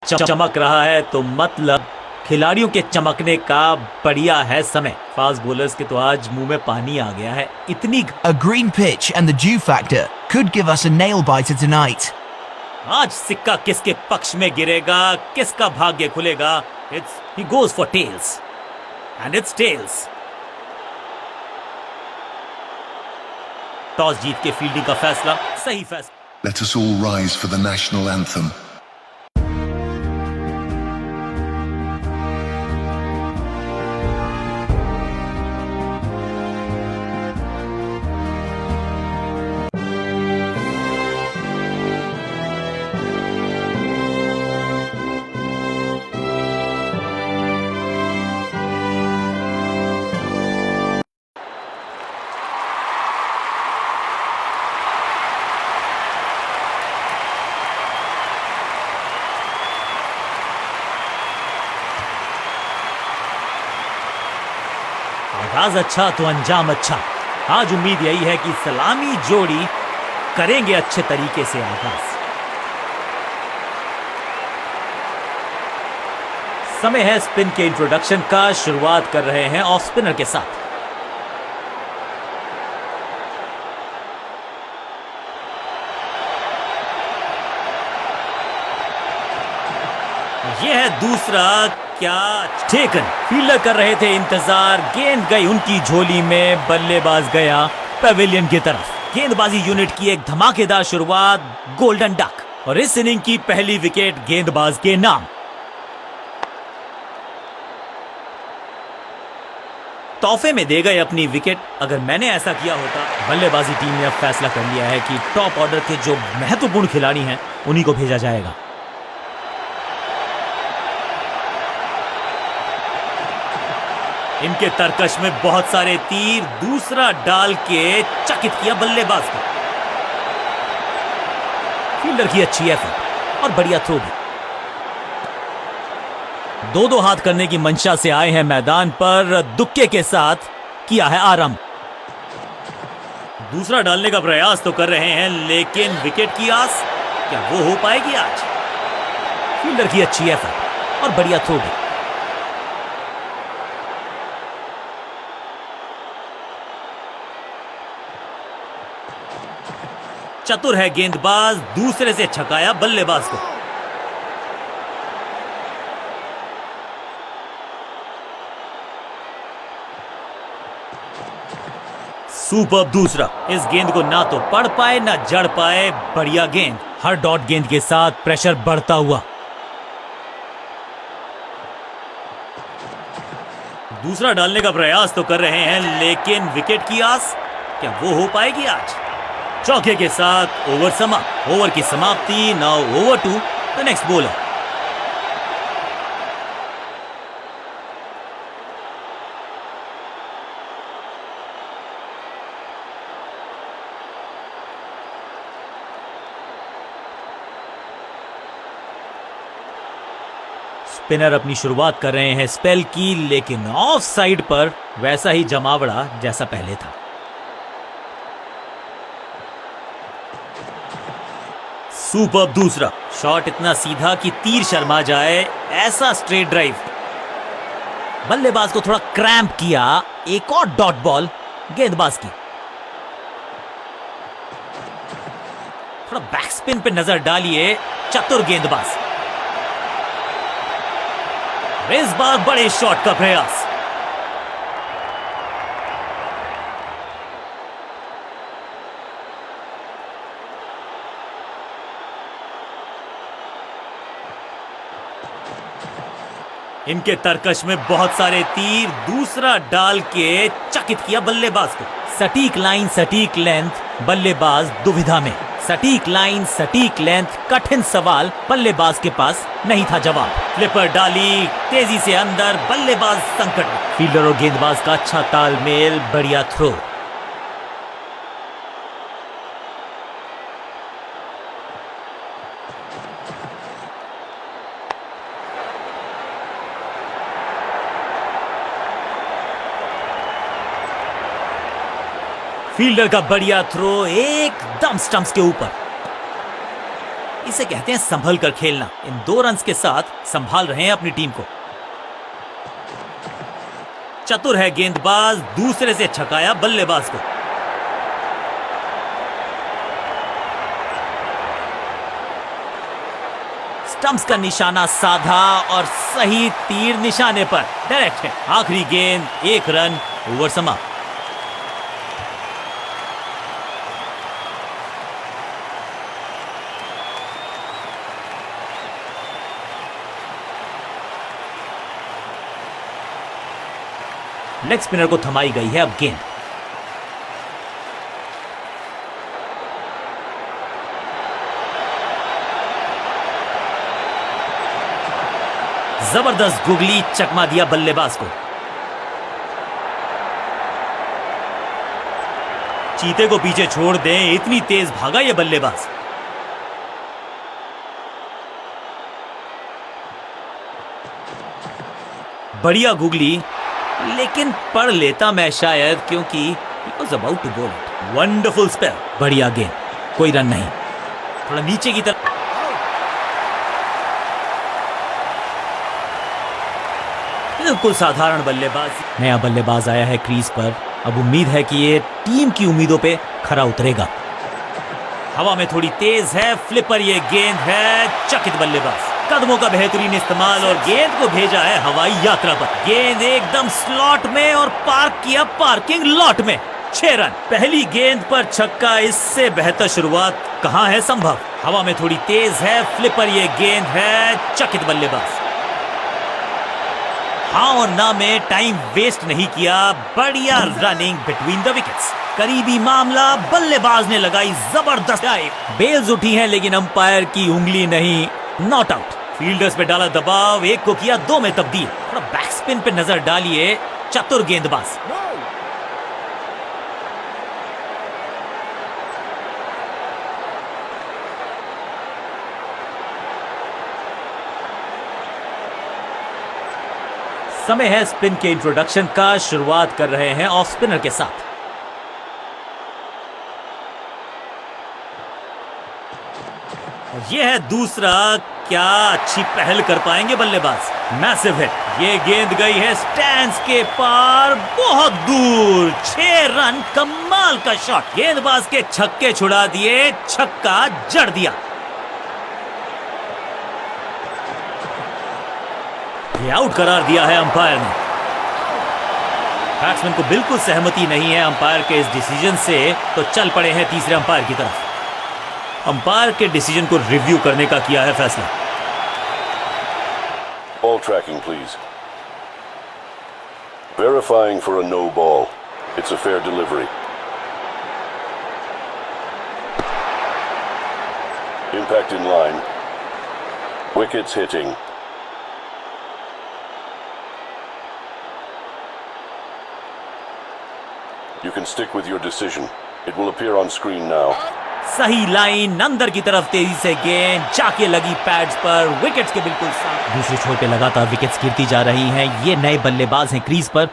चमक रहा है तो मतलब खिलाड़ियों के चमकने का बढ़िया है समय। फास्ट बॉलर्स के तो आज मुंह में पानी आ गया है, इतनी A green pitch and the dew factor could give us a nail biter tonight. आज सिक्का किसके पक्ष में गिरेगा, किसका भाग्य खुलेगा। He goes for tails and it's tails। Toss जीत के फील्डिंग का फैसला सही फैसला। Let us all rise for the national anthem. आगाज अच्छा तो अंजाम अच्छा। आज उम्मीद यही है कि सलामी जोड़ी करेंगे अच्छे तरीके से आगाज। समय है स्पिन के इंट्रोडक्शन का। शुरुआत कर रहे हैं ऑफ स्पिनर के साथ। यह है दूसरा क्या टेकन। फील्डर कर रहे थे इंतजार, गेंद गई उनकी झोली में, बल्लेबाज गया पवेलियन की तरफ। गेंदबाजी यूनिट की एक धमाकेदार शुरुआत, गोल्डन डक, और इस इनिंग की पहली विकेट गेंदबाज के नाम। तोहफे में दे गए अपनी विकेट। अगर मैंने ऐसा किया होता। बल्लेबाजी टीम ने अब फैसला कर लिया है कि टॉप ऑर्डर के जो महत्वपूर्ण खिलाड़ी हैं उन्हीं को भेजा जाएगा। इनके तरकश में बहुत सारे तीर, दूसरा डाल के चकित किया बल्लेबाज को। फील्डर की अच्छी एफर्ट और बढ़िया थ्रो भी। दो हाथ करने की मंशा से आए हैं मैदान पर, दुक्के के साथ किया है आरंभ। दूसरा डालने का प्रयास तो कर रहे हैं, लेकिन विकेट की आस क्या वो हो पाएगी आज। फील्डर की अच्छी एफर्ट और बढ़िया थ्रो भी। चतुर है गेंदबाज, दूसरे से छकाया बल्लेबाज को। सुपर दूसरा। इस गेंद को ना तो पढ़ पाए ना जड़ पाए, बढ़िया गेंद। हर डॉट गेंद के साथ प्रेशर बढ़ता हुआ। दूसरा डालने का प्रयास तो कर रहे हैं, लेकिन विकेट की आस क्या वो हो पाएगी आज। चौके के साथ ओवर समाप्त। ओवर की समाप्ति। Now over to the next bowler. Spinner अपनी शुरुआत कर रहे हैं स्पेल की, लेकिन ऑफ साइड पर वैसा ही जमावड़ा जैसा पहले था। सुपर दूसरा। शॉट इतना सीधा कि तीर शर्मा जाए, ऐसा स्ट्रेट ड्राइव। बल्लेबाज को थोड़ा क्रैम्प किया। एक और डॉट बॉल गेंदबाज की। थोड़ा बैक स्पिन पे नजर डालिए, चतुर गेंदबाज। इस बार बड़े शॉट का प्रयास। इनके तरकश में बहुत सारे तीर, दूसरा डाल के चकित किया बल्लेबाज को। सटीक लाइन, सटीक लेंथ, बल्लेबाज दुविधा में। सटीक लाइन, सटीक लेंथ, कठिन सवाल, बल्लेबाज के पास नहीं था जवाब। फ्लिपर डाली तेजी से अंदर, बल्लेबाज संकट में। फील्डर और गेंदबाज का अच्छा तालमेल, बढ़िया थ्रो। फील्डर का बढ़िया थ्रो एकदम स्टंप्स के ऊपर। इसे कहते हैं संभल कर खेलना। इन 2 रन्स के साथ संभाल रहे हैं अपनी टीम को। चतुर है गेंदबाज, दूसरे से छकाया बल्लेबाज को। स्टंप्स का निशाना साधा और सही तीर निशाने पर डायरेक्ट है। आखिरी गेंद, 1 रन, ओवर समाप्त। लेग स्पिनर को थमाई गई है अब गेंद। जबरदस्त गुगली, चकमा दिया बल्लेबाज को। चीते को पीछे छोड़ दें, इतनी तेज भागा ये बल्लेबाज। बढ़िया गुगली, लेकिन पढ़ लेता मैं शायद, क्योंकि he was about to bowl it. Wonderful spell. बढ़िया गेंद, कोई रन नहीं। थोड़ा नीचे की तरफ। बिल्कुल साधारण बल्लेबाज। नया बल्लेबाज आया है क्रीज पर। अब उम्मीद है कि ये टीम की उम्मीदों पे खरा उतरेगा। हवा में थोड़ी तेज है, फ्लिपर ये गेंद है, चकित बल्लेबाज। कदमों का बेहतरीन इस्तेमाल और गेंद को भेजा है हवाई यात्रा पर। गेंद एकदम स्लॉट में और पार्क किया पार्किंग लॉट में। 6 रन। पहली गेंद पर छक्का, इससे बेहतर शुरुआत कहां है संभव। हवा में थोड़ी तेज है, फ्लिपर ये गेंद है, चकित बल्लेबाज। हाँ और ना में टाइम वेस्ट नहीं किया। बढ़िया रनिंग बिटवीन द विकेट्स। करीबी मामला, बल्लेबाज ने लगाई जबरदस्त डाइव। बेल्स उठी हैं लेकिन अंपायर की उंगली नहीं। Not out. फील्डर्स पे डाला दबाव, 1 को किया 2 में तब्दील। थोड़ा बैक स्पिन पे नजर डालिए, चतुर गेंदबाज। समय है स्पिन के इंट्रोडक्शन का। शुरुआत कर रहे हैं ऑफ स्पिनर के साथ। यह है दूसरा। क्या अच्छी पहल कर पाएंगे बल्लेबाज। Massive hit. ये गेंद गई है स्टैंड्स के पार, बहुत दूर। 6 रन, कमाल का शॉट। गेंदबाज के छक्के छुड़ा दिए, छक्का जड़ दिया। ये आउट करार दिया है अंपायर ने। बैट्समैन को बिल्कुल सहमति नहीं है अंपायर के इस डिसीजन से, तो चल पड़े हैं तीसरे अंपायर की तरफ। अंपायर के डिसीजन को रिव्यू करने का किया है फैसला। Ball tracking, please. Verifying for a no ball. It's a fair delivery. Impact in line. Wickets hitting. You can stick with your decision. It will appear on screen now. सही line, अंदर की तरफ तेजी से गेंद जाके लगी पैड्स पर, विकेट्स के बिल्कुल साथ। दूसरे छोर पे लगातार विकेट्स गिरती जा रही हैं। ये नए बल्लेबाज हैं क्रीज पर,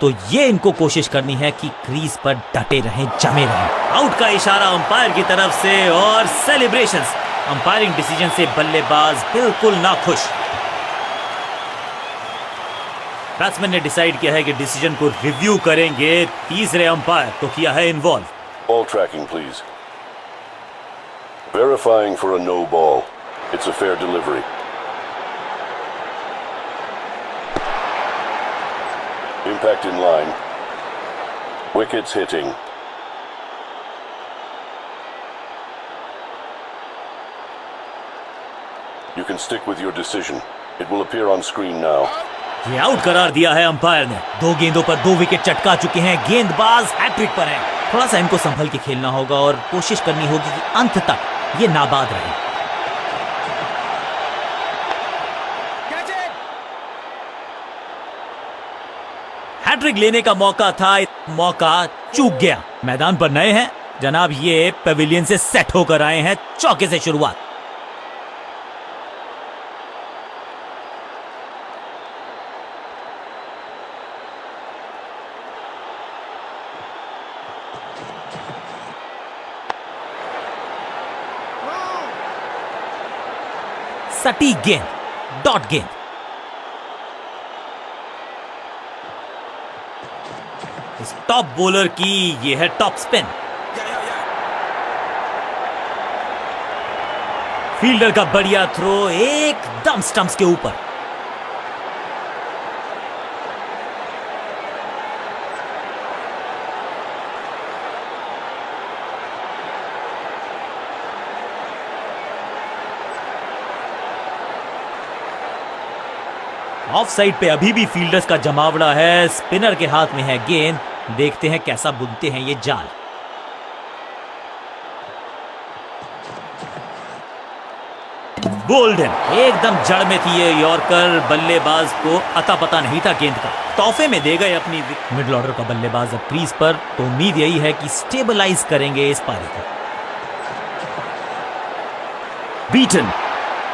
तो ये इनको कोशिश करनी है कि क्रीज पर डटे रहें, जमे रहें। आउट का इशारा अंपायर की तरफ से और सेलिब्रेशंस। अंपायरिंग डिसीजन से बल्लेबाज बिल्कुल नाखुश। बैट्समैन ने डिसाइड किया है कि डिसीजन को रिव्यू करेंगे तीसरे अंपायर, तो किया है involve. Ball tracking, please. Verifying for a no ball. It's a fair delivery. Impact in line. Wickets hitting. You can stick with your decision. It will appear on screen now. ये out करार दिया है umpire ने। 2 गेंदों पर 2 wicket चटका चुके हैं। गेंदबाज हैट्रिक पर है। थोड़ा सा इनको संभल के खेलना होगा और कोशिश करनी होगी कि अंत तक ये नाबाद रहे। हैट्रिक लेने का मौका था, मौका चूक गया। मैदान पर नए हैं जनाब, ये पेविलियन से सेट होकर आए हैं। चौके से शुरुआत। सटीक गेंद, डॉट गेंद। इस टॉप बॉलर की यह है टॉप स्पिन। फील्डर का बढ़िया थ्रो एकदम स्टंप्स के ऊपर। ऑफ साइड पे अभी भी फील्डर्स का जमावड़ा है। स्पिनर के हाथ में है गेंद। देखते हैं कैसा बुनते हैं ये जाल। गोल्डन एकदम जड़ में थी ये यॉर्कर। बल्लेबाज को अता पता नहीं था गेंद का। तोहफे में दे गए अपनी। मिडिल ऑर्डर का बल्लेबाज अब क्रीज पर, तो उम्मीद यही है कि स्टेबलाइज करेंगे इस पारी को। बीटन,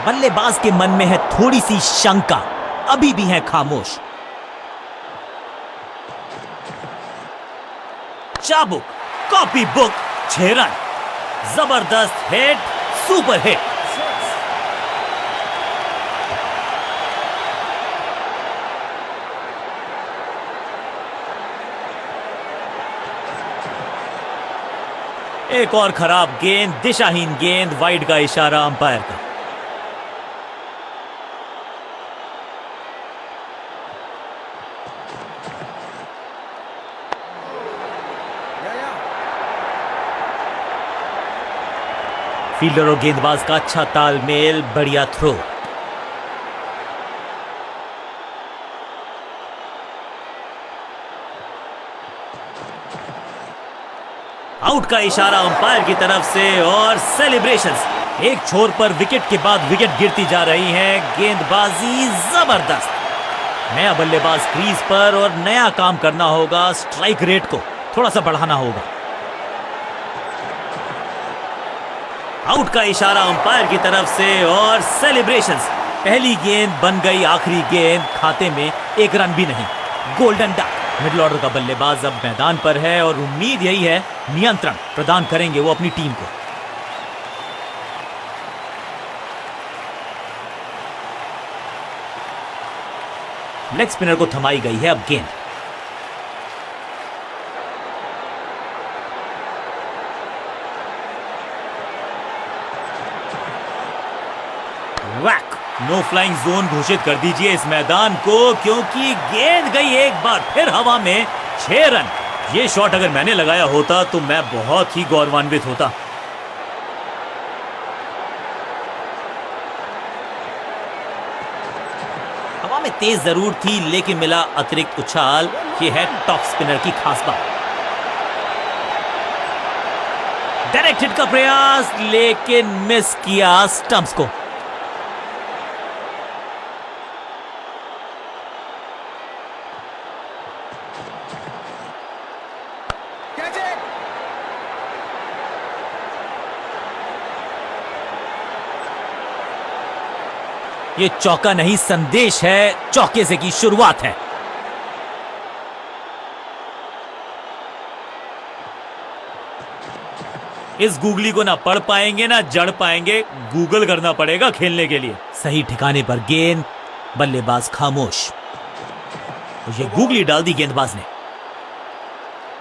बल्लेबाज के मन में है थोड़ी सी शंका, अभी भी है खामोश। चाबुक, कॉपी बुक, 6 रन। जबरदस्त हिट, सुपर हिट। एक और खराब गेंद, दिशाहीन गेंद, वाइड का इशारा अंपायर का। फील्डर और गेंदबाज का अच्छा तालमेल, बढ़िया थ्रो। आउट का इशारा अंपायर की तरफ से और सेलिब्रेशंस। एक छोर पर विकेट के बाद विकेट गिरती जा रही है। गेंदबाजी जबरदस्त। नया बल्लेबाज क्रीज पर और नया काम करना होगा। स्ट्राइक रेट को थोड़ा सा बढ़ाना होगा। आउट का इशारा अंपायर की तरफ से और सेलिब्रेशंस। पहली गेंद बन गई आखिरी गेंद। खाते में 1 रन भी नहीं। Golden duck. मिडिल ऑर्डर का बल्लेबाज अब मैदान पर है और उम्मीद यही है नियंत्रण प्रदान करेंगे वो अपनी टीम को। लेग स्पिनर को थमाई गई है अब गेंद। वैक। नो फ्लाइंग जोन घोषित कर दीजिए इस मैदान को, क्योंकि गेंद गई एक बार फिर हवा में। 6 रन। ये शॉट अगर मैंने लगाया होता तो मैं बहुत ही गौरवान्वित होता। हवा में तेज जरूर थी, लेकिन मिला अतिरिक्त उछाल। ये है टॉप स्पिनर की खास बात। डायरेक्ट हिट का प्रयास, लेकिन मिस किया स्टंप्स को। ये चौका नहीं, संदेश है। चौके से की शुरुआत है। इस गूगली को ना पढ़ पाएंगे ना जड़ पाएंगे। गूगल करना पड़ेगा खेलने के लिए। सही ठिकाने पर गेंद, बल्लेबाज खामोश। ये गूगली डाल दी गेंदबाज ने।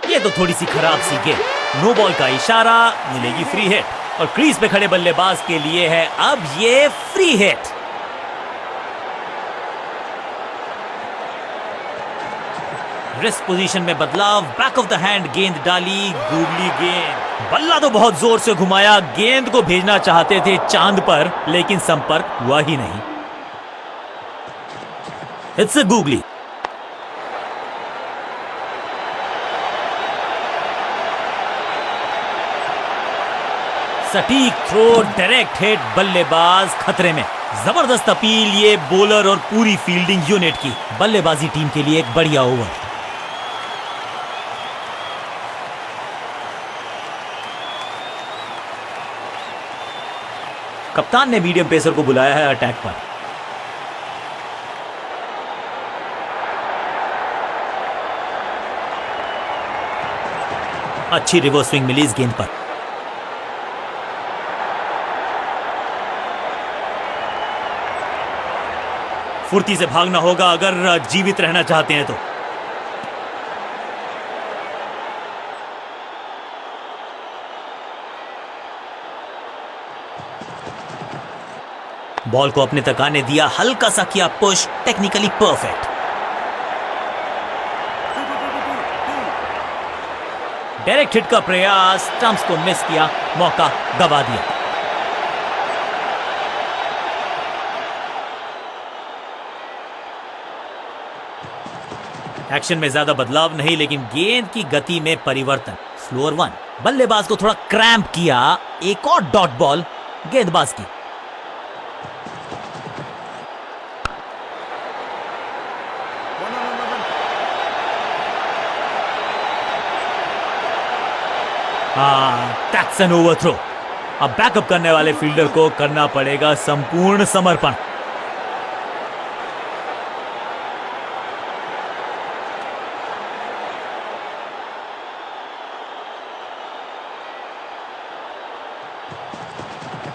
ये तो थोड़ी सी खराब सी गेंद। नो बॉल का इशारा, मिलेगी फ्री हिट। और क्रीज पे खड़े बल्लेबाज के लिए है अब ये फ्री हिट। रिस्ट पोजीशन में बदलाव, बैक ऑफ द हैंड गेंद डाली। गूगली गेंद, बल्ला तो बहुत जोर से घुमाया। गेंद को भेजना चाहते थे चांद पर, लेकिन संपर्क हुआ ही नहीं। It's a googly. सटीक थ्रो, डायरेक्ट हिट, बल्लेबाज खतरे में। जबरदस्त अपील ये बॉलर और पूरी फील्डिंग यूनिट की। बल्लेबाजी टीम के लिए एक बढ़िया ओवर। कप्तान ने मीडियम पेसर को बुलाया है अटैक पर। अच्छी रिवर्स स्विंग मिली इस गेंद पर। फुर्ती से भागना होगा अगर जीवित रहना चाहते हैं तो। बॉल को अपने तक आने दिया, हल्का सा किया push, technically perfect. Direct hit का प्रयास, स्टंप्स को मिस किया, मौका गवा दिया। एक्शन में ज्यादा बदलाव नहीं, लेकिन गेंद की गति में परिवर्तन। स्लोअर वन, बल्लेबाज को थोड़ा क्रैम्प किया, एक और डॉट बॉल गेंदबाज की। Takes an overthrow. अब बैकअप करने वाले फील्डर को करना पड़ेगा संपूर्ण समर्पण।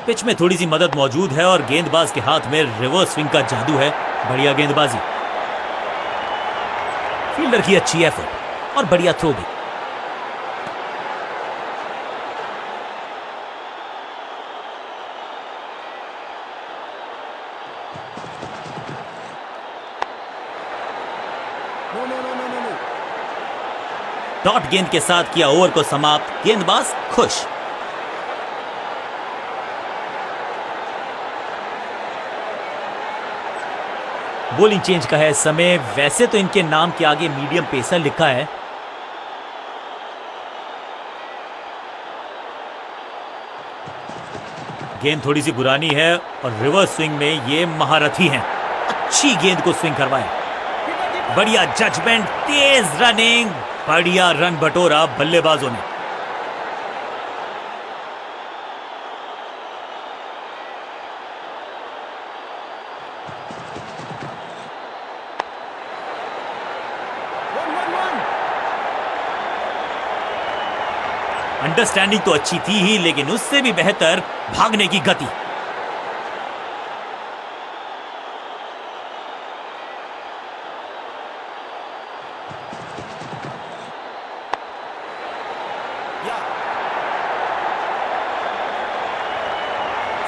पिच में थोड़ी सी मदद मौजूद है और गेंदबाज के हाथ में रिवर्स स्विंग का जादू है। बढ़िया गेंदबाजी, फील्डर की अच्छी एफर्ट और बढ़िया थ्रो भी। डॉट गेंद के साथ किया ओवर को समाप्त, गेंदबाज खुश। बॉलिंग चेंज का है समय। वैसे तो इनके नाम के आगे मीडियम पेसर लिखा है, गेंद थोड़ी सी पुरानी है और रिवर्स स्विंग में ये महारथी हैं। अच्छी गेंद को स्विंग करवाए, बढ़िया जजमेंट, तेज रनिंग, बढ़िया रन बटोरा बल्लेबाजों ने। अंडरस्टैंडिंग तो अच्छी थी ही, लेकिन उससे भी बेहतर भागने की गति।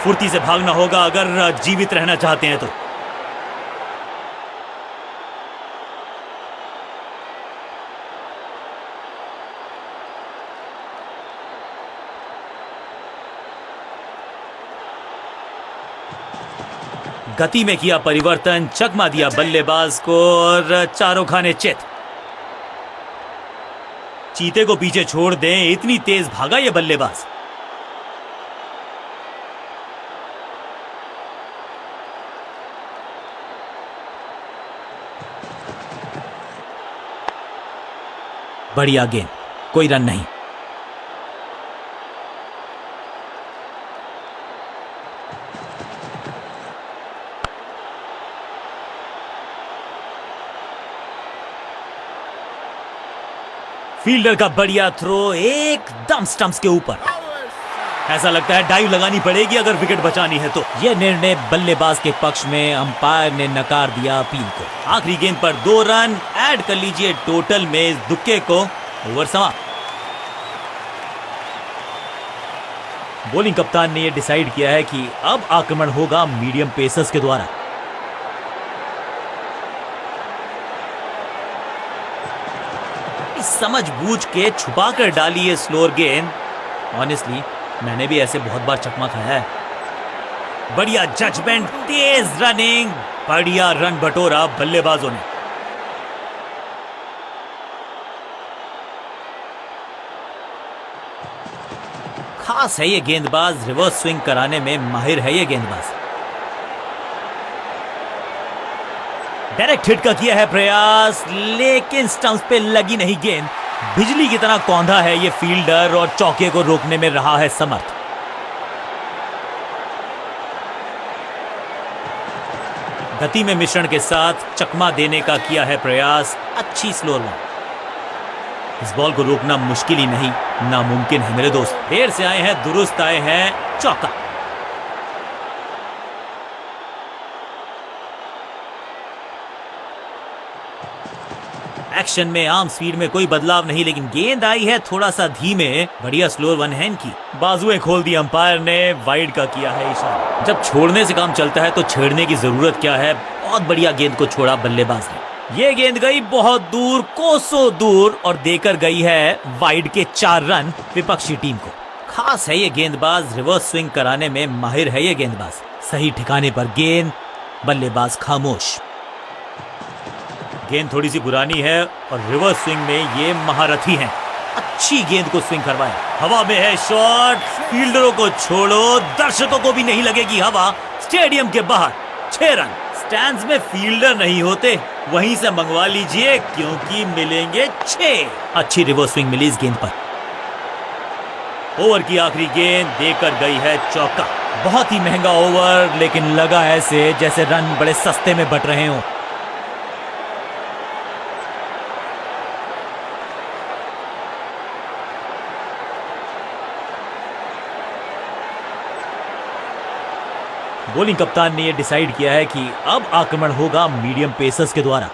फुर्ती से भागना होगा अगर जीवित रहना चाहते हैं तो। गति में किया परिवर्तन, चकमा दिया बल्लेबाज को और चारों खाने चित। चीते को पीछे छोड़ दें, इतनी तेज भागा ये बल्लेबाज। बढ़िया गेंद, कोई रन नहीं। फील्डर का बढ़िया थ्रो, एकदम स्टंप्स के ऊपर। ऐसा लगता है डाइव लगानी पड़ेगी अगर विकेट बचानी है तो। यह निर्णय बल्लेबाज के पक्ष में, अंपायर ने नकार दिया अपील को। आखिरी गेंद पर 2 रन ऐड कर लीजिए टोटल में इस दुक्के को। ओवर समाप्त। बॉलिंग कप्तान ने यह डिसाइड किया है कि अब आक्रमण होगा मीडियम पेसर्स के द्वारा। समझ बूझ के छुपा कर डाली है स्लोअर गेंद। ऑनेस्टली मैंने भी ऐसे बहुत बार चकमा खाया है। बढ़िया जजमेंट, तेज रनिंग, बढ़िया रन बटोरा बल्लेबाजों ने। खास है ये गेंदबाज, रिवर्स स्विंग कराने में माहिर है ये गेंदबाज। डायरेक्ट हिट का किया है प्रयास, लेकिन स्टंप्स पे लगी नहीं गेंद। बिजली की तरह कौंधा है ये फील्डर और चौके को रोकने में रहा है समर्थ। गति में मिश्रण के साथ चकमा देने का किया है प्रयास। अच्छी स्लोअर बॉल। इस बॉल को रोकना मुश्किल ही नहीं, नामुमकिन है मेरे दोस्त। देर से आए हैं, दुरुस्त आए हैं, चौका। एक्शन में आर्म स्पीड में कोई बदलाव नहीं, लेकिन गेंद आई है थोड़ा सा धीमे। बढ़िया स्लोअर वन हैंड की। बाजुएं खोल दी अंपायर ने, वाइड का किया है इशारा। जब छोड़ने से काम चलता है तो छेड़ने की जरूरत क्या है। बहुत बढ़िया गेंद को छोड़ा बल्लेबाज ने। ये गेंद गई बहुत दूर, कोसों दूर, और देकर गई है वाइड के 4 रन विपक्षी टीम को। खास है ये गेंदबाज, रिवर्स स्विंग कराने में माहिर है ये गेंदबाज। सही ठिकाने पर गेंद, बल्लेबाज खामोश। गेंद थोड़ी सी पुरानी है और रिवर्स स्विंग में ये महारथी हैं। अच्छी गेंद को स्विंग करवाया। हवा में है शॉट, फील्डरों को छोड़ो, दर्शकों को भी नहीं लगेगी हवा। स्टेडियम के बाहर 6 रन। स्टैंड्स में फील्डर नहीं होते, वहीं से मंगवा लीजिए क्योंकि मिलेंगे 6। अच्छी रिवर्स स्विंग मिली इस गेंद पर। ओवर की आखिरी गेंद देकर गई है चौका। बहुत ही महंगा ओवर, लेकिन लगा ऐसे जैसे रन बड़े सस्ते में बट रहे हों। बॉलिंग कप्तान ने यह डिसाइड किया है कि अब आक्रमण होगा मीडियम पेसर्स के द्वारा।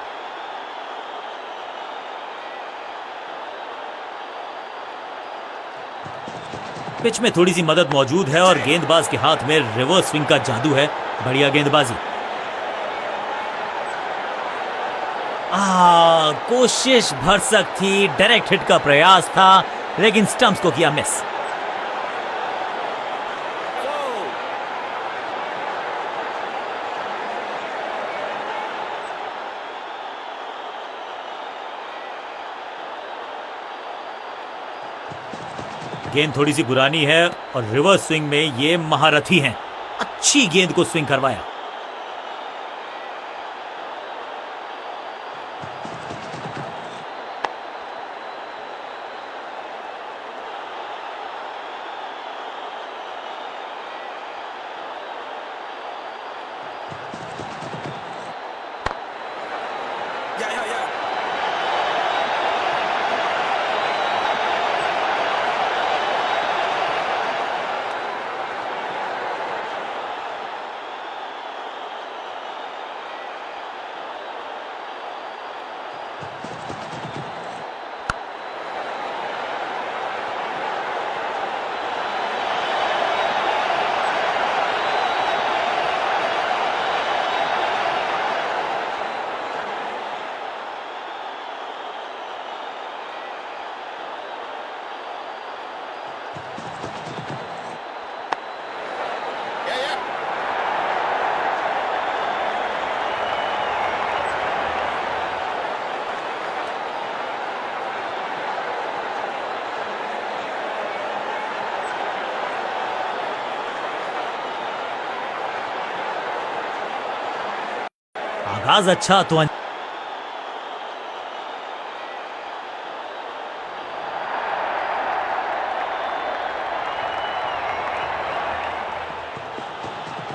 पिच में थोड़ी सी मदद मौजूद है और गेंदबाज के हाथ में रिवर्स स्विंग का जादू है। बढ़िया गेंदबाजी। कोशिश भरसक थी, डायरेक्ट हिट का प्रयास था, लेकिन स्टंप्स को किया मिस। गेंद थोड़ी सी पुरानी है और रिवर्स स्विंग में ये महारथी हैं। अच्छी गेंद को स्विंग करवाया। आगाज अच्छा तो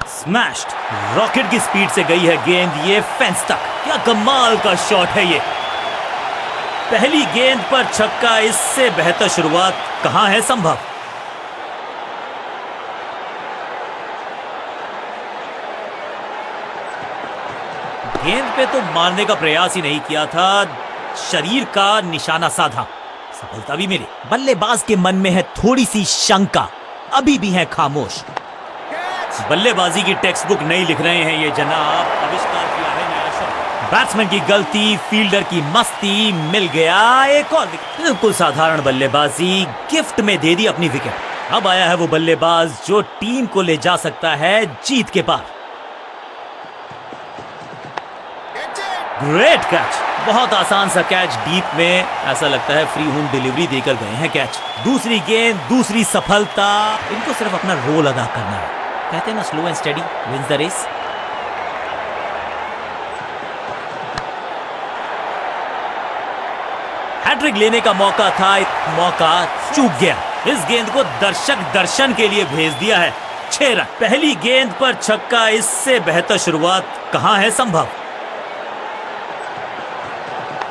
स्मैश्ड। रॉकेट की स्पीड से गई है गेंद ये फेंस तक। क्या कमाल का शॉट है ये। पहली गेंद पर छक्का, इससे बेहतर शुरुआत कहां है संभव। गेंद पे तो मारने का प्रयास ही नहीं किया था, शरीर का निशाना साधा, सफलता भी मिली। बल्लेबाज के मन में है थोड़ी सी शंका, अभी भी है खामोश। बल्लेबाजी की टेक्स्ट बुक नहीं लिख रहे हैं ये जनाब, आविष्कार किया है नया शब्द। बैट्समैन की गलती, फील्डर की मस्ती, मिल गया एक और विकेट। बिल्कुल साधारण बल्लेबाजी, गिफ्ट में दे दी अपनी विकेट। अब आया है वो बल्लेबाज जो टीम को ले जा सकता है जीत के पार। ग्रेट कैच, बहुत आसान सा कैच, डीप में ऐसा लगता है फ्री होम डिलीवरी देकर गए हैं कैच। दूसरी गेंद, दूसरी सफलता। इनको सिर्फ अपना रोल अदा करना है, कहते हैं ना slow and steady wins the race. Hat trick लेने का मौका था, मौका चूक गया। इस गेंद को दर्शक दर्शन के लिए भेज दिया है। 6 रन। पहली गेंद पर छक्का, इससे बेहतर शुरुआत कहां है संभव।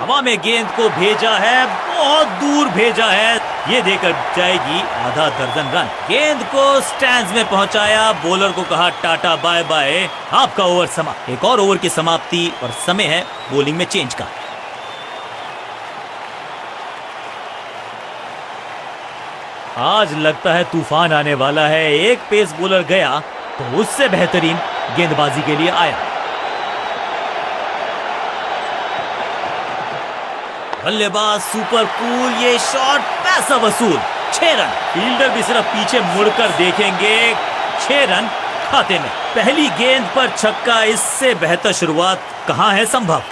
हवा में गेंद को भेजा है, बहुत दूर भेजा है, ये देकर जाएगी आधा दर्जन रन। गेंद को स्टैंड्स में पहुंचाया, बॉलर को कहा टाटा बाय बाय, आपका ओवर समाप्त। एक और ओवर की समाप्ति और समय है बॉलिंग में चेंज का। आज लगता है तूफान आने वाला है। एक पेस बॉलर गया तो उससे बेहतरीन गेंदबाजी के लिए आया। बल्लेबाज सुपर कूल, ये शॉट पैसा वसूल, 6 रन। फील्डर भी सिर्फ पीछे मुड़कर देखेंगे, 6 रन खाते में। पहली गेंद पर छक्का, इससे बेहतर शुरुआत कहां है संभव।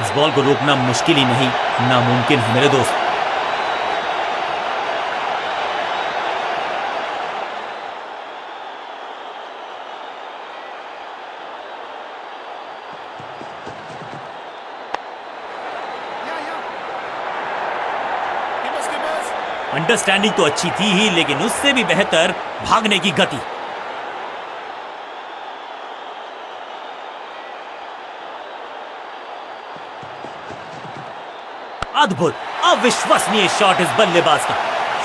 इस बॉल को रोकना मुश्किल ही नहीं, नामुमकिन है मेरे दोस्त। अंडरस्टैंडिंग तो अच्छी थी ही, लेकिन उससे भी बेहतर भागने की गति। अद्भुत, अविश्वसनीय शॉट इस बल्लेबाज का।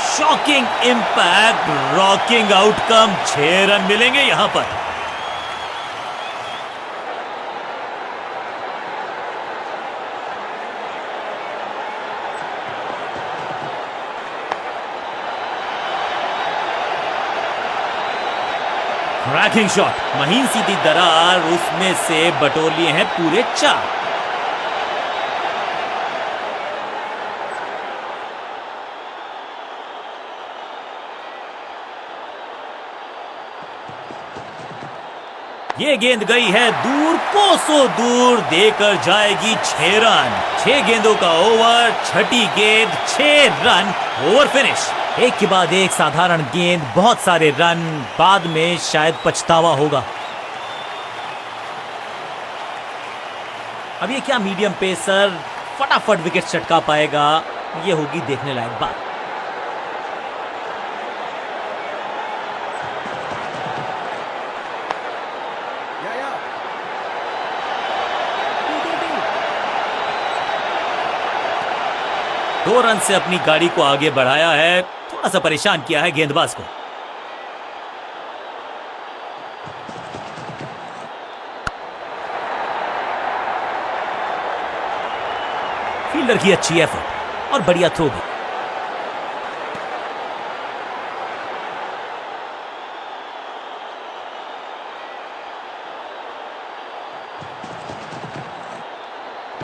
Shocking impact, rocking outcome. 6 run मिलेंगे यहां पर। क्रैकिंग शॉट, महीन सीधी दरार, उसमें से बटोर लिए हैं पूरे 4। ये गेंद गई है दूर, कोसों दूर, देकर जाएगी 6 रन। 6 गेंदों का ओवर, छठी गेंद, 6 रन, ओवर फिनिश। एक के बाद एक साधारण गेंद, बहुत सारे रन, बाद में शायद पछतावा होगा। अब ये क्या मीडियम पेसर फटाफट विकेट चटका पाएगा, ये होगी देखने लायक बात। दो रन से अपनी गाड़ी को आगे बढ़ाया है, थोड़ा सा परेशान किया है गेंदबाज को। फील्डर की अच्छी एफर्ट और बढ़िया थ्रो भी।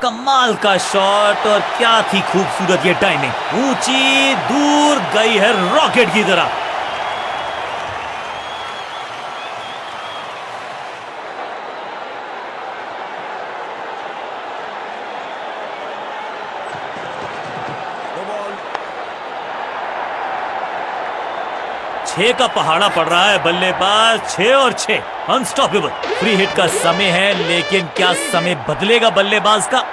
कमाल का शॉट, और क्या थी खूबसूरत ये टाइमिंग। ऊंची, दूर गई है रॉकेट की तरह। छह का पहाड़ा पड़ रहा है बल्लेबाज, 6 और 6, अनस्टॉपेबल। फ्री हिट का समय है, लेकिन क्या समय बदलेगा बल्लेबाज का।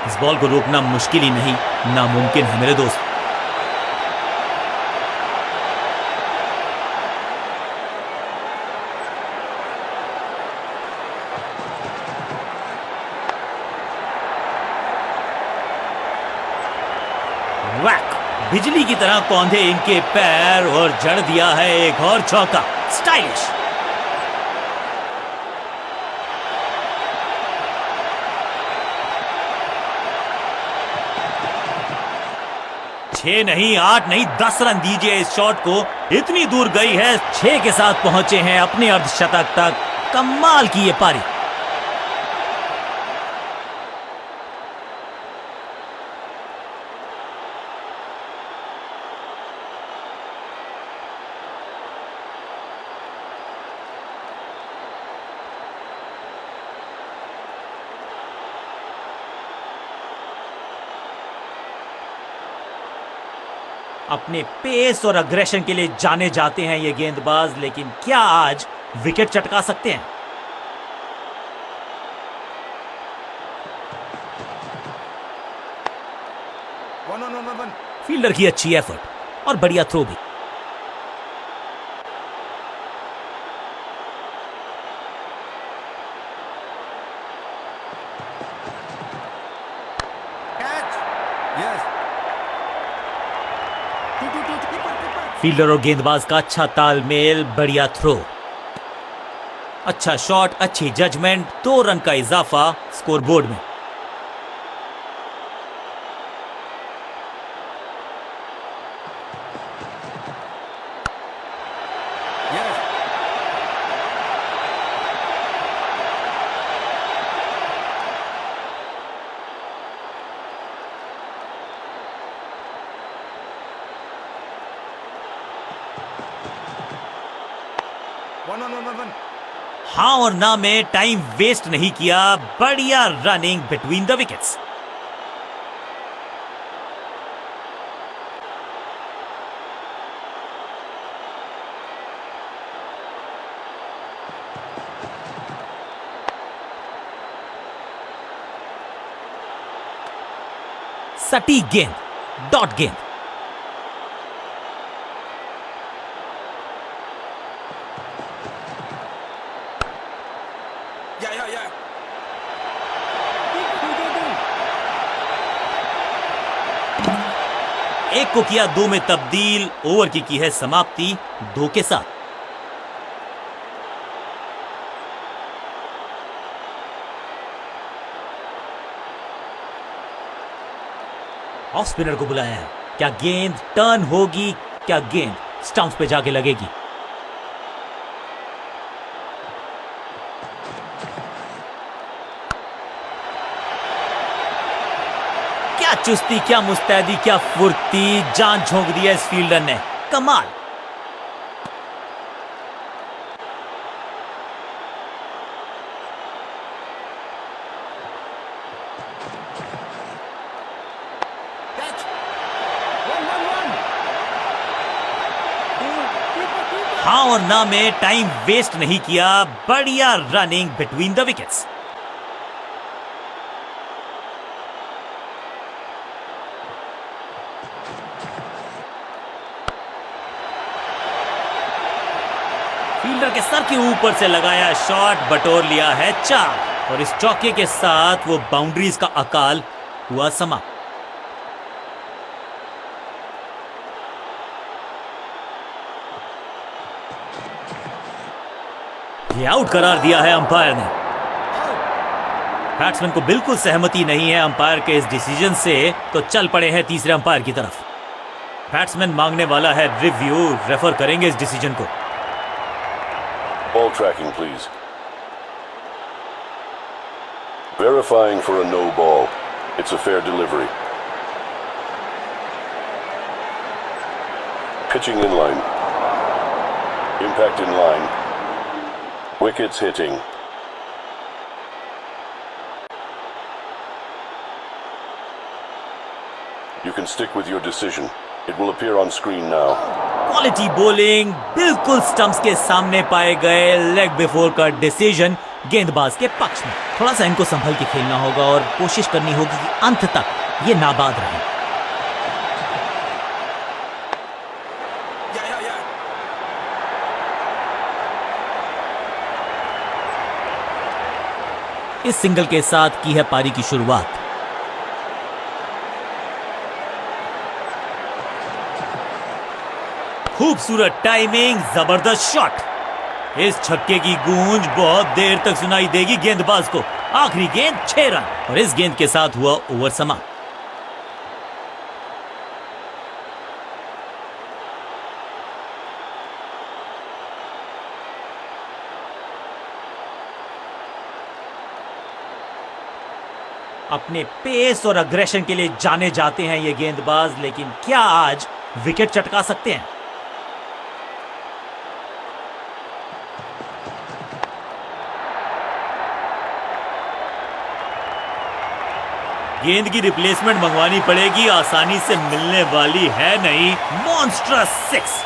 इस बॉल को रोकना मुश्किल ही नहीं, नामुमकिन है मेरे दोस्त। वैक, बिजली की तरह कौंधे इनके पैर, और जड़ दिया है एक और चौका। स्टाइलिश। छह नहीं, 8 नहीं, 10 रन दीजिए इस शॉट को। इतनी दूर गई है, 6 के साथ पहुंचे हैं अपने अर्धशतक तक। कमाल की ये पारी। अपने पेस और अग्रेशन के लिए जाने जाते हैं ये गेंदबाज, लेकिन क्या आज विकेट चटका सकते हैं। फील्डर की अच्छी एफर्ट और बढ़िया थ्रो भी। फील्डर और गेंदबाज का अच्छा तालमेल, बढ़िया थ्रो, अच्छा शॉट, अच्छी जजमेंट, 2 रन का इजाफा स्कोरबोर्ड में। हाँ और ना में टाइम वेस्ट नहीं किया, बढ़िया रनिंग बिटवीन द विकेट्स। सटीक गेंद, डॉट गेंद। एक को किया 2 में तब्दील, ओवर की है समाप्ति 2 के साथ। ऑफ स्पिनर को बुलाया है। क्या गेंद टर्न होगी? क्या गेंद स्टंप्स पे जाके लगेगी? क्या चुस्ती, क्या मुस्तैदी, क्या फुर्ती, जान झोंक दिया इस फील्डर ने, कमाल। हाँ और ना में टाइम वेस्ट नहीं किया, बढ़िया running between the wickets. Fielder के सर के ऊपर से लगाया शॉट, बटोर लिया है 4 और इस चौके के साथ वो बाउंड्रीज का अकाल हुआ समाप्त। ये आउट करार दिया है अंपायर ने। बैट्समैन को बिल्कुल सहमति नहीं है अंपायर के इस डिसीजन से, तो चल पड़े हैं तीसरे अंपायर की तरफ। बैट्समैन मांगने वाला है रिव्यू, रेफर करेंगे इस डिसीजन को। Ball tracking, please. Verifying for a no ball. It's a fair delivery. Pitching in line. Impact in line. Wickets hitting. You can stick with your decision. It will appear on screen now. Quality bowling, बिल्कुल stumps के सामने पाए गए, leg before का decision गेंदबाज के पक्ष में। थोड़ा सा इनको संभल के खेलना होगा और कोशिश करनी होगी कि अंत तक ये नाबाद रहे। इस सिंगल के साथ की है पारी की शुरुआत। खूबसूरत टाइमिंग, जबरदस्त शॉट। इस छक्के की गूंज बहुत देर तक सुनाई देगी गेंदबाज को। आखिरी गेंद 6 रन और इस गेंद के साथ हुआ ओवर समाप्त। अपने पेस और अग्रेशन के लिए जाने जाते हैं ये गेंदबाज, लेकिन क्या आज विकेट चटका सकते हैं? गेंद की रिप्लेसमेंट मंगवानी पड़ेगी, आसानी से मिलने वाली है नहीं। मॉन्स्ट्रस 6।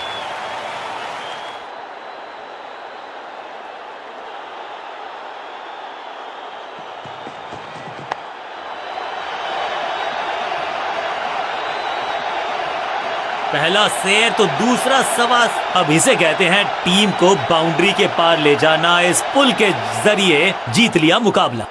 पहला शेर तो दूसरा सवा। अब इसे कहते हैं टीम को बाउंड्री के पार ले जाना। इस पुल के जरिए जीत लिया मुकाबला।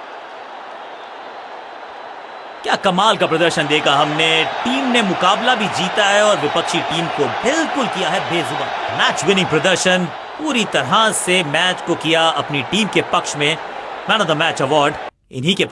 क्या कमाल का प्रदर्शन देखा हमने। टीम ने मुकाबला भी जीता है और विपक्षी टीम को बिल्कुल किया है बेजुबान। मैच विनिंग प्रदर्शन, पूरी तरह से मैच को किया अपनी टीम के पक्ष में। Man of the match award इन्हीं के